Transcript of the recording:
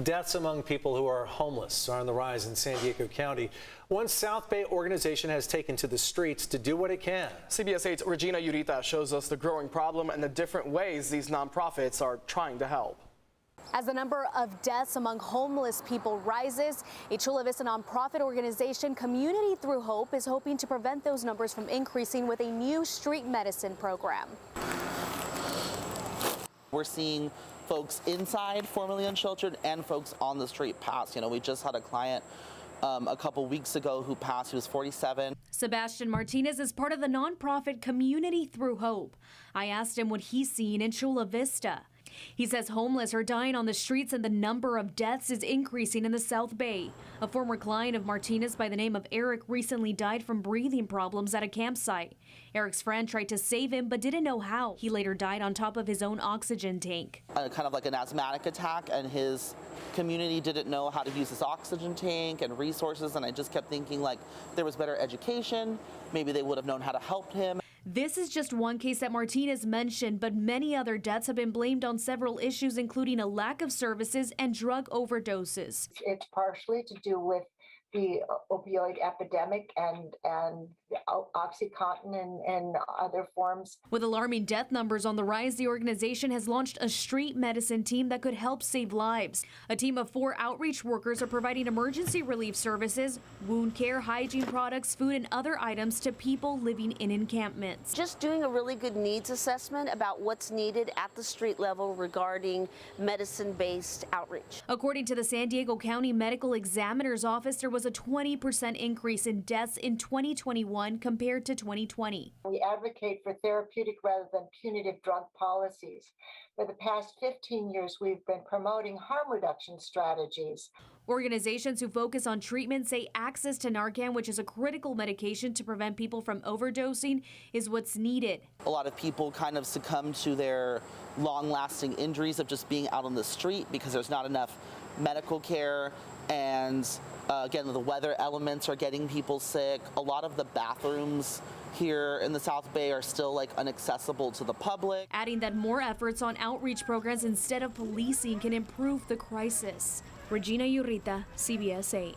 Deaths among people who are homeless are on the rise in San Diego County. One South Bay organization has taken to the streets to do what it can. CBS 8's Regina Urita shows us the growing problem and the different ways these nonprofits are trying to help. As the number of deaths among homeless people rises, a Chula Vista nonprofit organization, Community Through Hope, is hoping to prevent those numbers from increasing with a new street medicine program. We're seeing folks inside, formerly unsheltered, and folks on the street pass. We just had a client a couple weeks ago who passed. He was 47. Sebastian Martinez is part of the nonprofit Community Through Hope. I asked him what he's seen in Chula Vista. He says homeless are dying on the streets and the number of deaths is increasing in the South Bay. A former client of Martinez by the name of Eric recently died from breathing problems at a campsite. Eric's friend tried to save him but didn't know how. He later died on top of his own oxygen tank. Kind of like an asthmatic attack, and his community didn't know how to use his oxygen tank and resources, and I just kept thinking like there was better education. Maybe they would have known how to help him. This is just one case that Martinez mentioned, but many other deaths have been blamed on several issues, including a lack of services and drug overdoses. It's partially to do with the opioid epidemic and Oxycontin and other forms. With alarming death numbers on the rise, the organization has launched a street medicine team that could help save lives. A team of 4 outreach workers are providing emergency relief services, wound care, hygiene products, food, and other items to people living in encampments. Just doing a really good needs assessment about what's needed at the street level regarding medicine-based outreach. According to the San Diego County Medical Examiner's Office, there was a 20% increase in deaths in 2021 compared to 2020. We advocate for therapeutic rather than punitive drug policies. For the past 15 years, we've been promoting harm reduction strategies. Organizations who focus on treatment say access to Narcan, which is a critical medication to prevent people from overdosing, is what's needed. A lot of people kind of succumb to their long-lasting injuries of just being out on the street because there's not enough medical care, and again, the weather elements are getting people sick. A lot of the bathrooms here in the South Bay are still inaccessible to the public. Adding that more efforts on outreach programs instead of policing can improve the crisis. Regina Urita, CBS 8.